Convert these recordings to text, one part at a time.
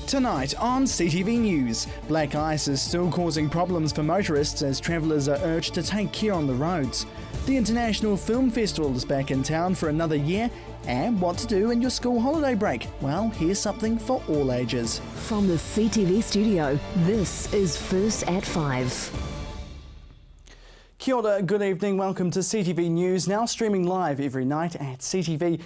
Tonight on CTV News, black ice is still causing problems for motorists as travellers are urged to take care on the roads. The International Film Festival is back in town for another year, and what to do in your school holiday break? Well, here's something for all ages. From the CTV studio, this is First at 5. Kia ora, good evening, welcome to CTV News, now streaming live every night at ctv.co.nz.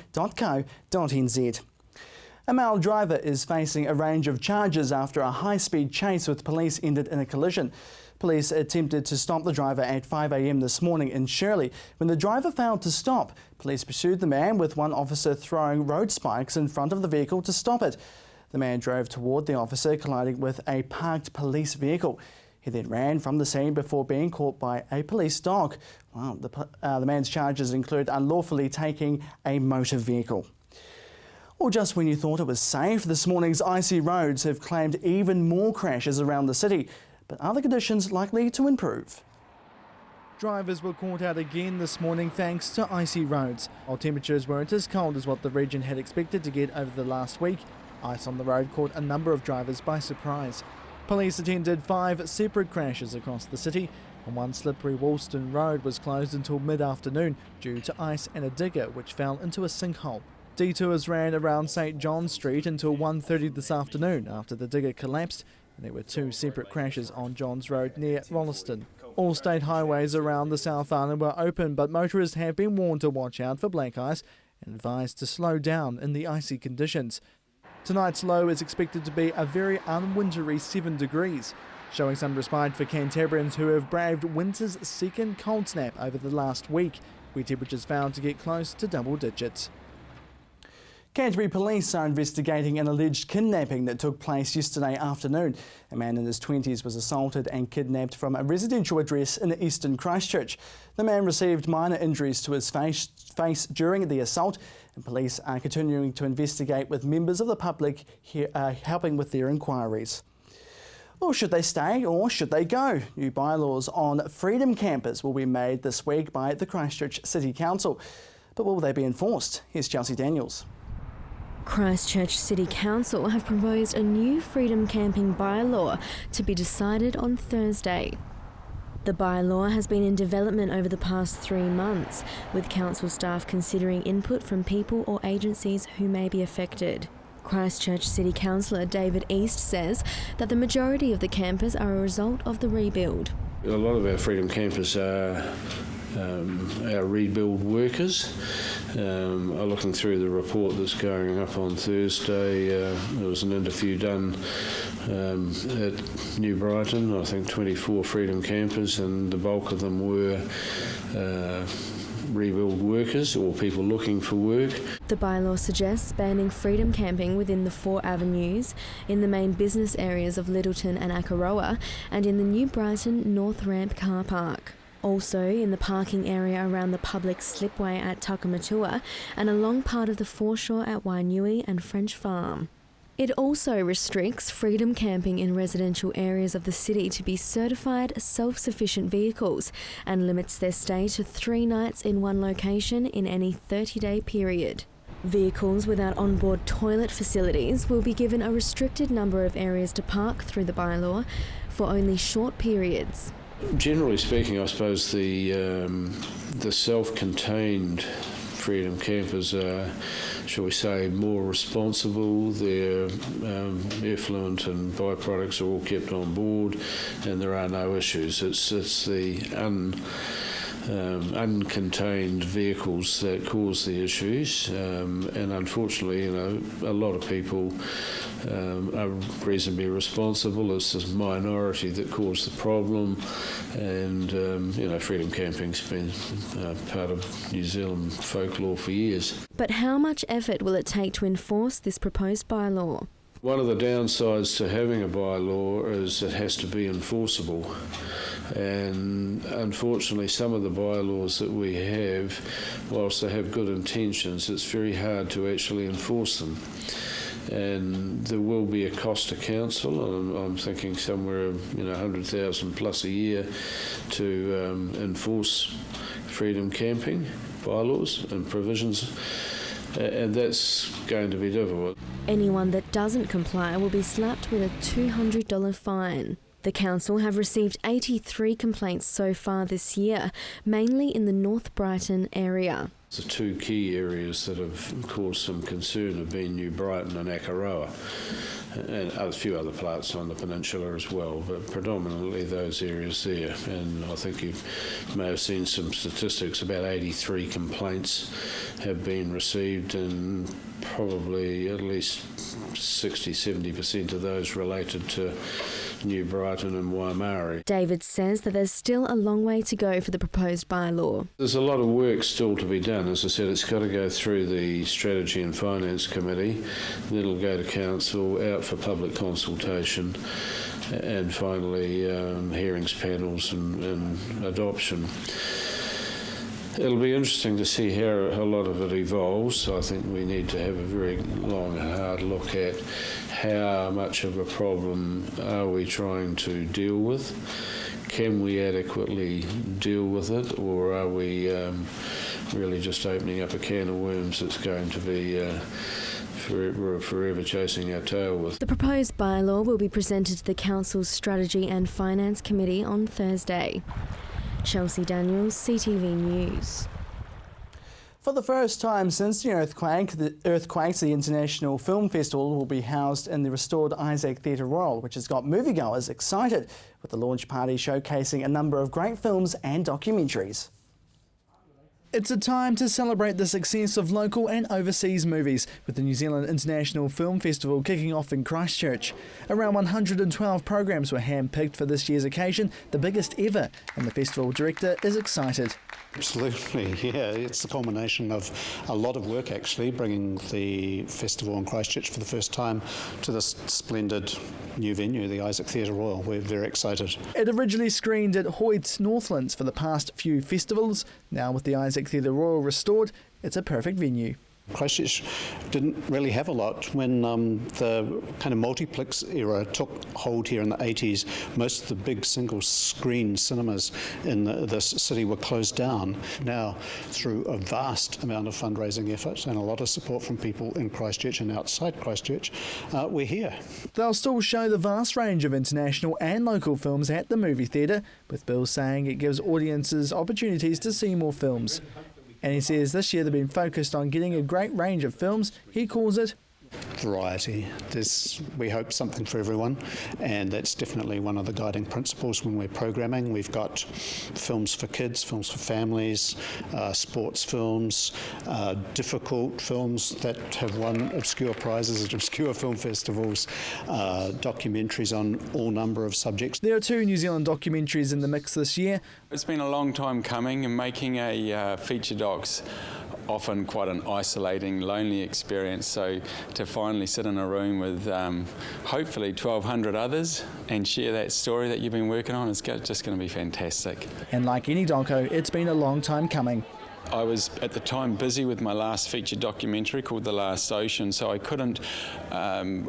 A male driver is facing a range of charges after a high-speed chase with police ended in a collision. Police attempted to stop the driver at 5 a.m. this morning in Shirley. When the driver failed to stop, police pursued the man with one officer throwing road spikes in front of the vehicle to stop it. The man drove toward the officer, colliding with a parked police vehicle. He then ran from the scene before being caught by a police dog. Wow, the man's charges include unlawfully taking a motor vehicle. Or just when you thought it was safe, this morning's icy roads have claimed even more crashes around the city. But are the conditions likely to improve? Drivers were caught out again this morning thanks to icy roads. While temperatures weren't as cold as what the region had expected to get over the last week, ice on the road caught a number of drivers by surprise. Police attended 5 separate crashes across the city, and one slippery Woolston Road was closed until mid-afternoon due to ice and a digger which fell into a sinkhole. Detours ran around St John Street until 1:30 this afternoon after the digger collapsed, and there were 2 separate crashes on Johns Road near Rolleston. All state highways around the South Island were open, but motorists have been warned to watch out for black ice and advised to slow down in the icy conditions. Tonight's low is expected to be a very unwintery 7 degrees, showing some respite for Canterburyans who have braved winter's second cold snap over the last week, where temperatures found to get close to double digits. Canterbury police are investigating an alleged kidnapping that took place yesterday afternoon. A man in his 20s was assaulted and kidnapped from a residential address in Eastern Christchurch. The man received minor injuries to his face during the assault, and police are continuing to investigate with members of the public helping with their inquiries. Well, should they stay or should they go? New bylaws on freedom campers will be made this week by the Christchurch City Council. But will they be enforced? Here's Chelsea Daniels. Christchurch City Council have proposed a new freedom camping bylaw to be decided on Thursday. The bylaw has been in development over the past 3 months, with council staff considering input from people or agencies who may be affected. Christchurch City Councillor David East says that the majority of the campers are a result of the rebuild. A lot of our freedom campers are our rebuild workers. Looking through the report that's going up on Thursday, there was an interview done at New Brighton, I think 24 freedom campers, and the bulk of them were rebuild workers or people looking for work. The bylaw suggests banning freedom camping within the 4 avenues, in the main business areas of Littleton and Akaroa, and in the New Brighton North Ramp car park. Also in the parking area around the public slipway at Takamatua and along part of the foreshore at Wainui and French Farm. It also restricts freedom camping in residential areas of the city to be certified self-sufficient vehicles and limits their stay to 3 nights in one location in any 30-day period. Vehicles without onboard toilet facilities will be given a restricted number of areas to park through the bylaw for only short periods. Generally speaking, I suppose the self-contained freedom campers are, shall we say, more responsible. Their effluent and byproducts are all kept on board, and there are no issues. It's the uncontained vehicles that cause the issues, and unfortunately, a lot of people are reasonably responsible. It's the minority that cause the problem, and freedom camping's been part of New Zealand folklore for years. But how much effort will it take to enforce this proposed bylaw? One of the downsides to having a bylaw is it has to be enforceable. And unfortunately, some of the bylaws that we have, whilst they have good intentions, it's very hard to actually enforce them. And there will be a cost to council, and I'm thinking somewhere, 100,000 plus a year to enforce freedom camping bylaws and provisions, and that's going to be difficult. Anyone that doesn't comply will be slapped with a $200 fine. The council have received 83 complaints so far this year, mainly in the North Brighton area. The two key areas that have caused some concern have been New Brighton and Akaroa, and a few other parts on the peninsula as well, but predominantly those areas there. And I think you may have seen some statistics, about 83 complaints have been received, and probably at least 60-70% of those related to New Brighton and Waimari. David says that there's still a long way to go for the proposed bylaw. There's a lot of work still to be done. As I said, it's got to go through the Strategy and Finance Committee, then it'll go to Council, out for public consultation, and finally hearings panels and adoption. It'll be interesting to see how a lot of it evolves. I think we need to have a very long and hard look at how much of a problem are we trying to deal with. Can we adequately deal with it, or are we really just opening up a can of worms that's going to be forever chasing our tail with? The proposed bylaw will be presented to the Council's Strategy and Finance Committee on Thursday. Chelsea Daniels, CTV News. For the first time since the earthquake, the International Film Festival will be housed in the restored Isaac Theatre Royal, which has got moviegoers excited, with the launch party showcasing a number of great films and documentaries. It's a time to celebrate the success of local and overseas movies, with the New Zealand International Film Festival kicking off in Christchurch. Around 112 programs were hand-picked for this year's occasion, the biggest ever, and the festival director is excited. Absolutely, yeah. It's the culmination of a lot of work, actually, bringing the festival in Christchurch for the first time to this splendid new venue, the Isaac Theatre Royal. We're very excited. It originally screened at Hoyt's Northlands for the past few festivals. Now with the Isaac Theatre Royal restored, it's a perfect venue. Christchurch didn't really have a lot when the kind of multiplex era took hold here in the 80s. Most of the big single screen cinemas in this city were closed down. Now, through a vast amount of fundraising effort and a lot of support from people in Christchurch and outside Christchurch, we're here. They'll still show the vast range of international and local films at the movie theatre, with Bill saying it gives audiences opportunities to see more films. And he says this year they've been focused on getting a great range of films. He calls it variety. There's, we hope, something for everyone, and that's definitely one of the guiding principles when we're programming. We've got films for kids, films for families, sports films, difficult films that have won obscure prizes at obscure film festivals, documentaries on all number of subjects. There are 2 New Zealand documentaries in the mix this year. It's been a long time coming, and making a feature doc's often quite an isolating, lonely experience. So to finally sit in a room with hopefully 1,200 others and share that story that you've been working on is just going to be fantastic. And like any doco, it's been a long time coming. I was at the time busy with my last feature documentary called The Last Ocean, so I couldn't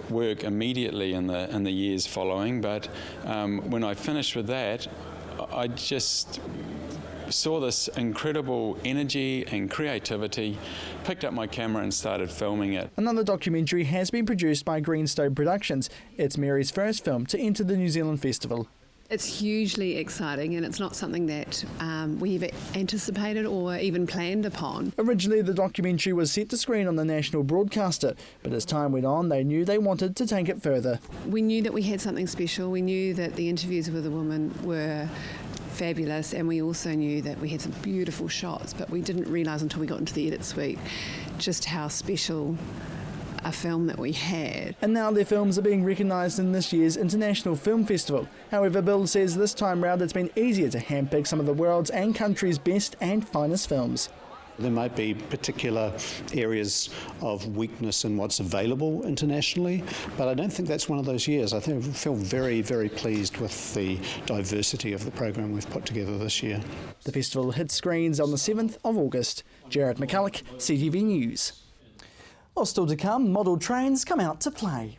work immediately in the years following. But when I finished with that, I just saw this incredible energy and creativity, picked up my camera and started filming it. Another documentary has been produced by Greenstone Productions. It's Mary's first film to enter the New Zealand Festival. It's hugely exciting, and it's not something that we ever anticipated or even planned upon. Originally, the documentary was set to screen on the national broadcaster, but as time went on, they knew they wanted to take it further. We knew that we had something special. We knew that the interviews with the women were fabulous, and we also knew that we had some beautiful shots, but we didn't realise until we got into the edit suite just how special a film that we had. And now their films are being recognised in this year's International Film Festival. However, Bill says this time round it's been easier to handpick some of the world's and country's best and finest films. There might be particular areas of weakness in what's available internationally, but I don't think that's one of those years. I feel very, very pleased with the diversity of the program we've put together this year. The festival hits screens on the 7th of August. Jared McCulloch, CTV News. Well, still to come, model trains come out to play.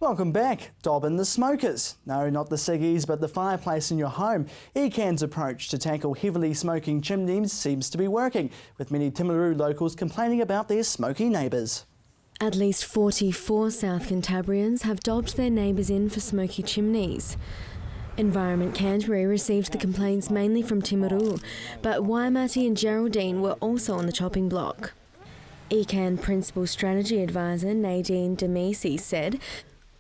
Welcome back. Dobbin the smokers. No, not the ciggies, but the fireplace in your home. ECAN's approach to tackle heavily smoking chimneys seems to be working, with many Timaru locals complaining about their smoky neighbours. At least 44 South Cantabrians have dobbed their neighbours in for smoky chimneys. Environment Canterbury received the complaints mainly from Timaru, but Waimati and Geraldine were also on the chopping block. ECAN Principal Strategy Advisor Nadine Demisi said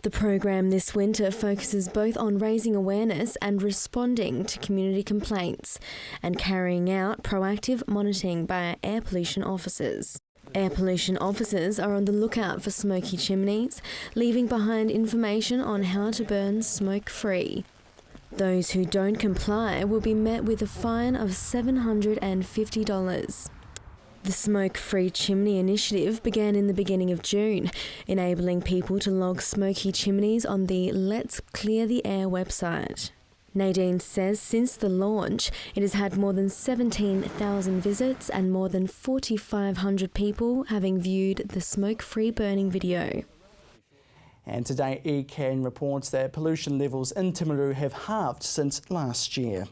the program this winter focuses both on raising awareness and responding to community complaints and carrying out proactive monitoring by our air pollution officers. Air pollution officers are on the lookout for smoky chimneys, leaving behind information on how to burn smoke-free. Those who don't comply will be met with a fine of $750. The Smokefree Chimney initiative began in the beginning of June, enabling people to log smoky chimneys on the Let's Clear the Air website. Nadine says since the launch, it has had more than 17,000 visits and more than 4,500 people having viewed the smoke-free burning video. And today, ECAN reports that pollution levels in Timaru have halved since last year.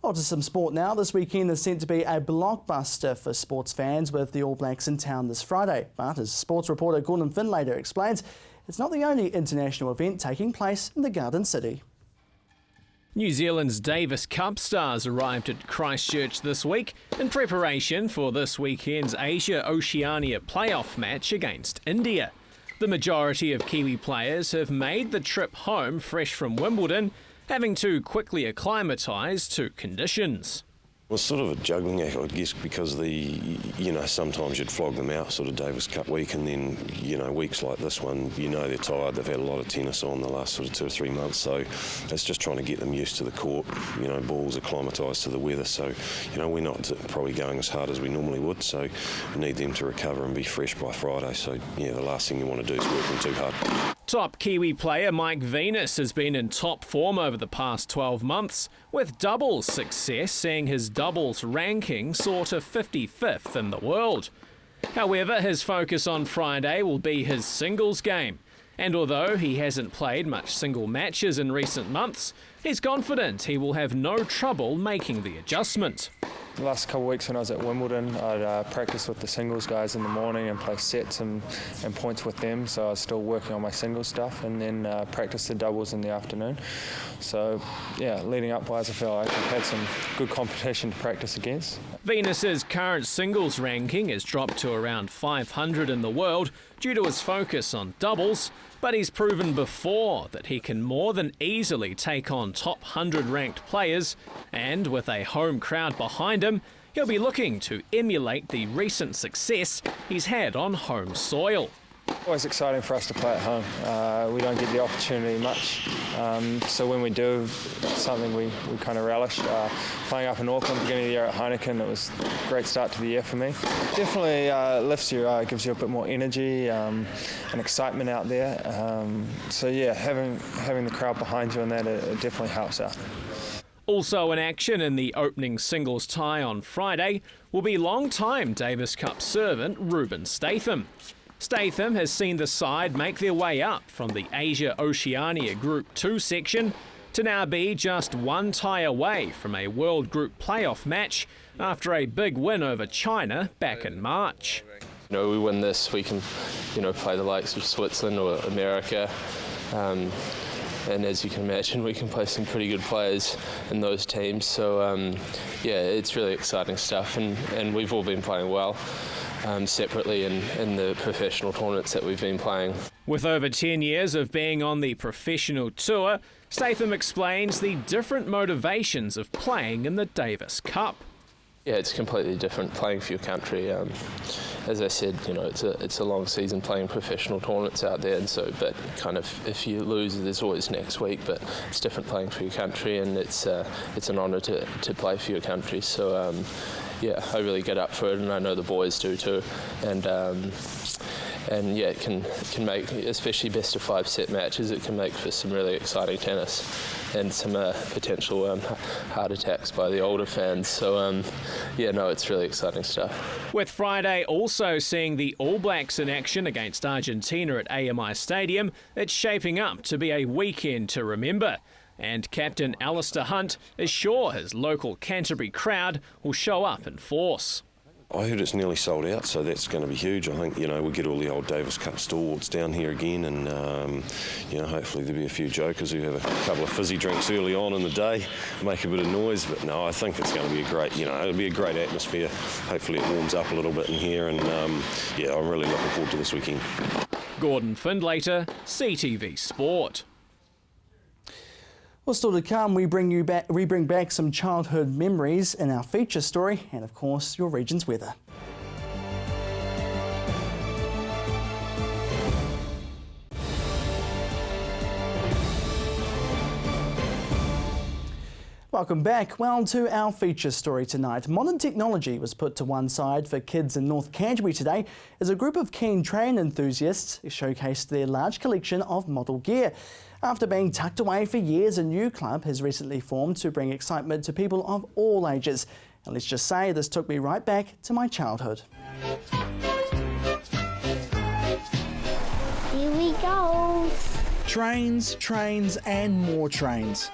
On to some sport now. This weekend is set to be a blockbuster for sports fans with the All Blacks in town this Friday. But as sports reporter Gordon Finlater explains, it's not the only international event taking place in the Garden City. New Zealand's Davis Cup stars arrived at Christchurch this week in preparation for this weekend's Asia-Oceania playoff match against India. The majority of Kiwi players have made the trip home fresh from Wimbledon, having to quickly acclimatise to conditions. It was sort of a juggling act, I guess, because sometimes you'd flog them out sort of Davis Cup week, and then, weeks like this one, they're tired. They've had a lot of tennis on the last sort of 2 or 3 months, so it's just trying to get them used to the court. Balls acclimatised to the weather, so, we're not probably going as hard as we normally would, so we need them to recover and be fresh by Friday. So, the last thing you want to do is work them too hard. Top Kiwi player Mike Venus has been in top form over the past 12 months, with doubles success seeing his doubles ranking soar to 55th in the world. However, his focus on Friday will be his singles game, and although he hasn't played much single matches in recent months, he's confident he will have no trouble making the adjustment. The last couple of weeks when I was at Wimbledon, I'd practice with the singles guys in the morning and play sets and points with them, so I was still working on my singles stuff, and then practice the doubles in the afternoon. So, leading up wise, I feel like I've had some good competition to practice against. Venus's current singles ranking has dropped to around 500 in the world due to his focus on doubles, but he's proven before that he can more than easily take on top 100 ranked players, and with a home crowd behind him, he'll be looking to emulate the recent success he's had on home soil. Always exciting for us to play at home. We don't get the opportunity much, so when we do, it's something we kind of relish. Playing up in Auckland, beginning of the year at Heineken, it was a great start to the year for me. Definitely lifts you, gives you a bit more energy and excitement out there. Having the crowd behind you and that, it definitely helps out. Also in action in the opening singles tie on Friday will be long-time Davis Cup servant Ruben Statham. Statham has seen the side make their way up from the Asia-Oceania Group 2 section to now be just one tie away from a World Group playoff match after a big win over China back in March. We win this, we can, play the likes of Switzerland or America. And as you can imagine, we can play some pretty good players in those teams. So, it's really exciting stuff, and we've all been playing well. Separately in the professional tournaments that we've been playing. With over 10 years of being on the professional tour, Statham explains the different motivations of playing in the Davis Cup. Yeah, it's completely different playing for your country. As I said, it's a long season playing professional tournaments out there, and so, but kind of if you lose, there's always next week. But it's different playing for your country, and it's an honour to play for your country. So. I really get up for it, and I know the boys do too. And it can make, especially best of 5 set matches, it can make for some really exciting tennis. and some potential heart attacks by the older fans. So it's really exciting stuff. With Friday also seeing the All Blacks in action against Argentina at AMI Stadium, it's shaping up to be a weekend to remember. And Captain Alistair Hunt is sure his local Canterbury crowd will show up in force. I heard it's nearly sold out, so that's going to be huge. I think, we'll get all the old Davis Cup stalwarts down here again, and, hopefully there'll be a few jokers who have a couple of fizzy drinks early on in the day, make a bit of noise. But no, I think it's going to be a great, it'll be a great atmosphere. Hopefully it warms up a little bit in here, and, I'm really looking forward to this weekend. Gordon Findlater, CTV Sport. Well, still to come, we bring back some childhood memories in our feature story, and of course, your region's weather. Welcome back. Well, to our feature story tonight. Modern technology was put to one side for kids in North Canterbury today as a group of keen train enthusiasts showcased their large collection of model gear. After being tucked away for years, a new club has recently formed to bring excitement to people of all ages. And let's just say this took me right back to my childhood. Here we go. Trains, trains and more trains.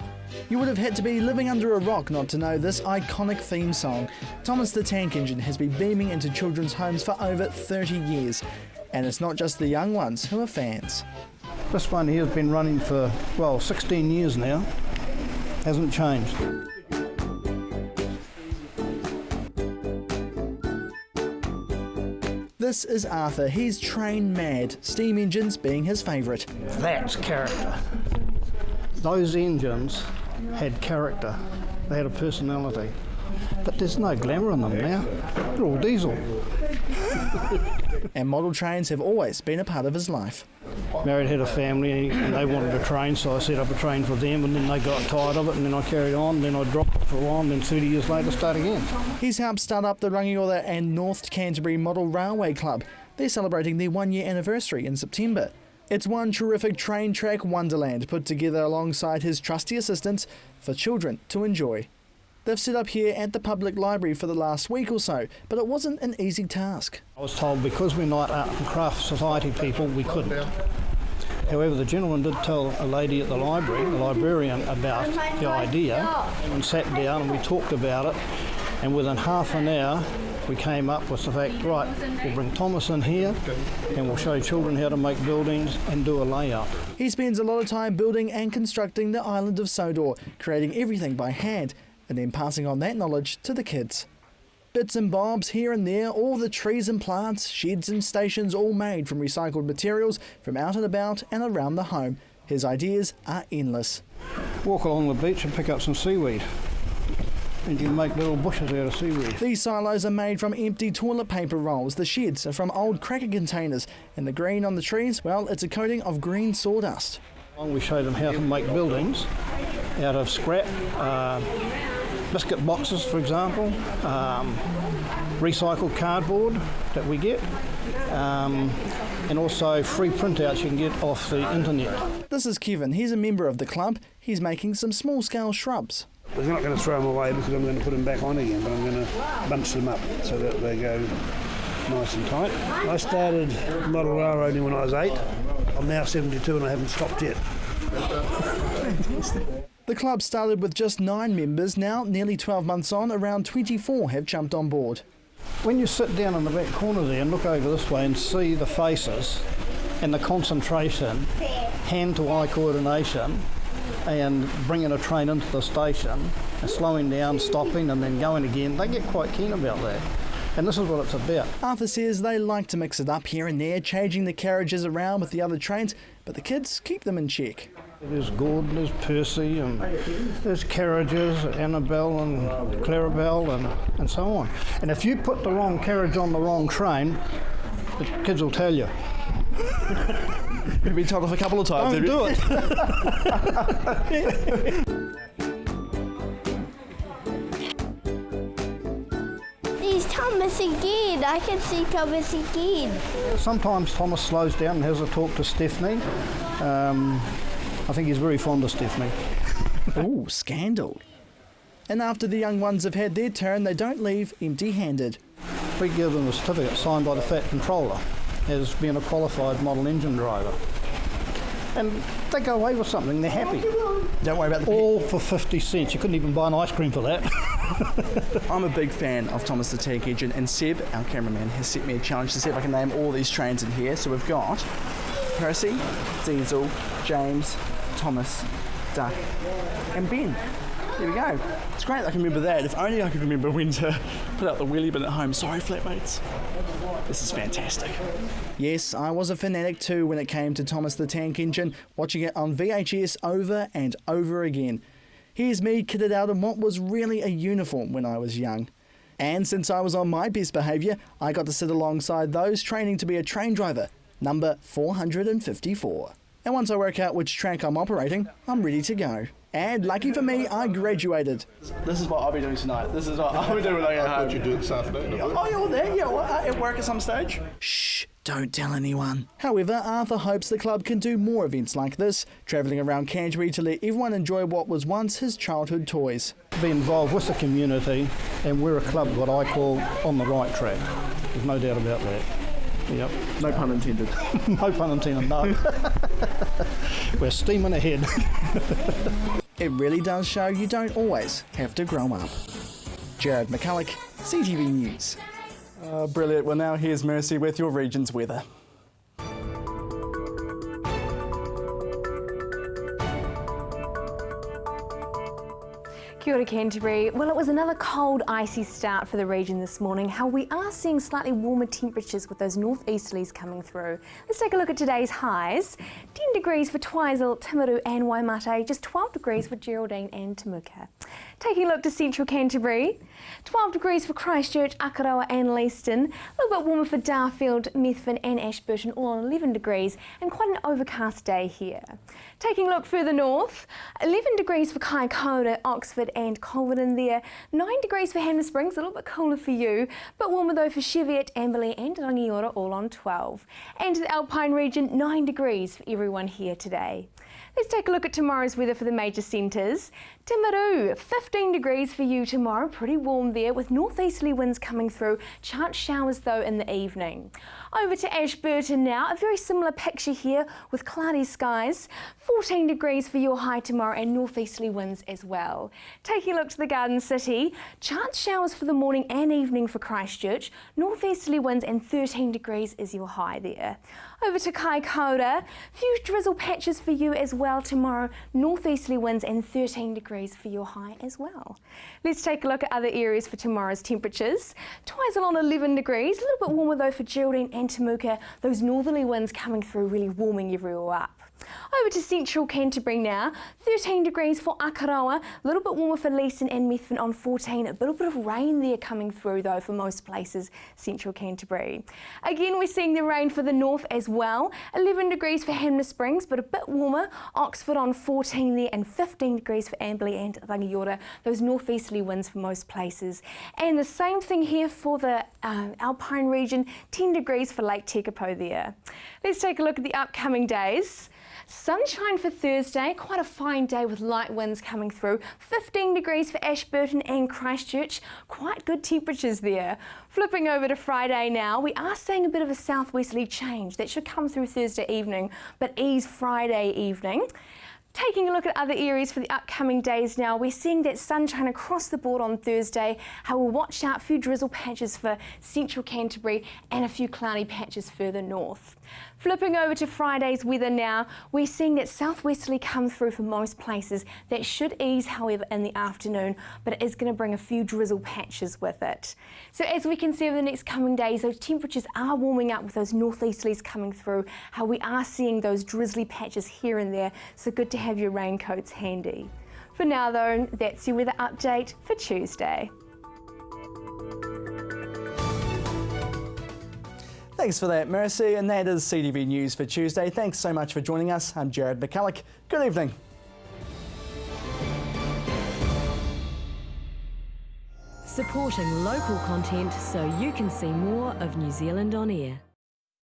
You would have had to be living under a rock not to know this iconic theme song. Thomas the Tank Engine has been beaming into children's homes for over 30 years. And it's not just the young ones who are fans. This one here has been running for, 16 years now. Hasn't changed. This is Arthur. He's train mad, steam engines being his favourite. That's character. Those engines had character. They had a personality. But there's no glamour in them now. They're all diesel. And model trains have always been a part of his life. Married, had a family, and they wanted a train, so I set up a train for them, and then they got tired of it, and then I carried on, then I dropped it for a while, and then 30 years later start again. He's helped start up the Rangiora and North Canterbury Model Railway Club. They're celebrating their 1-year anniversary in September. It's one terrific train track wonderland put together alongside his trusty assistants for children to enjoy. They've set up here at the public library for the last week or so, but it wasn't an easy task. I was told because we're not art and craft society people, we couldn't. However, the gentleman did tell a lady at the library, a librarian, about the idea, and sat down and we talked about it, and within half an hour we came up with the fact, right, we'll bring Thomas in here and we'll show children how to make buildings and do a layout. He spends a lot of time building and constructing the island of Sodor, creating everything by hand, and then passing on that knowledge to the kids. Bits and bobs here and there, all the trees and plants, sheds and stations all made from recycled materials from out and about and around the home. His ideas are endless. Walk along the beach and pick up some seaweed. And you make little bushes out of seaweed. These silos are made from empty toilet paper rolls. The sheds are from old cracker containers. And the green on the trees, well, it's a coating of green sawdust. We show them how to make buildings out of scrap, biscuit boxes, for example, recycled cardboard that we get, and also free printouts you can get off the internet. This is Kevin. He's a member of the club. He's making some small-scale shrubs. I'm not going to throw them away because I'm going to put them back on again, but I'm going to bunch them up so that they go nice and tight. I started model railroading when I was 8. I'm now 72 and I haven't stopped yet. The club started with just 9 members. Now, nearly 12 months on, around 24 have jumped on board. When you sit down in the back corner there and look over this way and see the faces and the concentration, hand-to-eye coordination, and bringing a train into the station and slowing down, stopping and then going again, they get quite keen about that. And this is what it's about. Arthur says they like to mix it up here and there, changing the carriages around with the other trains, but the kids keep them in check. There's Gordon, there's Percy, and there's carriages, Annabelle and Clarabelle and so on. And if you put the wrong carriage on the wrong train, the kids will tell you. You've been told off a couple of times. Don't do it. There's Thomas again. I can see Thomas again. Sometimes Thomas slows down and has a talk to Stephanie. I think he's very fond of Stephanie. Ooh, scandal. And after the young ones have had their turn, they don't leave empty-handed. We give them a certificate signed by the Fat Controller as being a qualified model engine driver. And they go away with something, they're happy. Don't worry about the all for 50 cents. You couldn't even buy an ice cream for that. I'm a big fan of Thomas the Tank Engine, and Seb, our cameraman, has set me a challenge to see if I can name all these trains in here. So we've got Percy, Diesel, James, Thomas, Duck, and Ben. There we go. It's great I can remember that. If only I could remember when to put out the wheelie bin at home. Sorry, flatmates. This is fantastic. Yes, I was a fanatic too when it came to Thomas the Tank Engine, watching it on VHS over and over again. Here's me kitted out in what was really a uniform when I was young. And since I was on my best behaviour, I got to sit alongside those training to be a train driver, number 454. And once I work out which track I'm operating, I'm ready to go. And lucky for me, I graduated. This is what I'll be doing tonight. This is what I'll be doing when I get home. What you do this afternoon? Oh, you're there? Yeah, what, at work at some stage? Shh, don't tell anyone. However, Arthur hopes the club can do more events like this, travelling around Canterbury to let everyone enjoy what was once his childhood toys. Be involved with the community, and we're a club what I call on the right track. There's no doubt about that. Yep. No pun intended. No pun intended, no. We're steaming ahead. It really does show you don't always have to grow up. Jared McCulloch, CTV News. Brilliant. Well, now here's Mercy with your region's weather. Kia ora Canterbury. Well, it was another cold, icy start for the region this morning. How we are seeing slightly warmer temperatures with those northeasterlies coming through. Let's take a look at today's highs. 10 degrees for Twizel, Timaru and Waimate, just 12 degrees for Geraldine and Temuka. Taking a look to central Canterbury, 12 degrees for Christchurch, Akaroa and Leiston, a little bit warmer for Darfield, Methven and Ashburton, all on 11 degrees, and quite an overcast day here. Taking a look further north, 11 degrees for Kaikoura, Oxford and Colvin there, 9 degrees for Hanmer Springs, a little bit cooler for you, but warmer though for Cheviot, Amberley and Rangiora, all on 12. And to the Alpine region, 9 degrees for everyone here today. Let's take a look at tomorrow's weather for the major centres. Timaru, 15 degrees for you tomorrow, pretty warm there with northeasterly winds coming through, chance showers though in the evening. Over to Ashburton now, a very similar picture here with cloudy skies, 14 degrees for your high tomorrow and northeasterly winds as well. Taking a look to the Garden City, chance showers for the morning and evening for Christchurch, northeasterly winds and 13 degrees is your high there. Over to Kaikoura, few drizzle patches for you as well tomorrow, northeasterly winds and 13 degrees for your high as well. Let's take a look at other areas for tomorrow's temperatures. Twizel on 11 degrees, a little bit warmer though for Geraldine and Temuka, those northerly winds coming through really warming everywhere up. Over to central Canterbury now, 13 degrees for Akaroa, a little bit warmer for Leeson and Methven on 14, a little bit of rain there coming through though for most places central Canterbury. Again we're seeing the rain for the north as well, 11 degrees for Hanmer Springs but a bit warmer, Oxford on 14 there and 15 degrees for Amberley and Rangiora, those northeasterly winds for most places. And the same thing here for the Alpine region, 10 degrees for Lake Tekapo there. Let's take a look at the upcoming days. Sunshine for Thursday, quite a fine day with light winds coming through. 15 degrees for Ashburton and Christchurch, quite good temperatures there. Flipping over to Friday now, we are seeing a bit of a southwesterly change that should come through Thursday evening, but ease Friday evening. Taking a look at other areas for the upcoming days now, we're seeing that sunshine across the board on Thursday. How we'll watch out a few drizzle patches for central Canterbury and a few cloudy patches further north. Flipping over to Friday's weather now, we're seeing that southwesterly come through for most places. That should ease, however, in the afternoon, but it is going to bring a few drizzle patches with it. So as we can see over the next coming days, those temperatures are warming up with those northeasterlies coming through. How we are seeing those drizzly patches here and there, so good to have your raincoats handy. For now though, that's your weather update for Tuesday. Thanks for that, Mercy, and that is CTV News for Tuesday. Thanks so much for joining us. I'm Jared McCulloch. Good evening. Supporting local content so you can see more of New Zealand on air.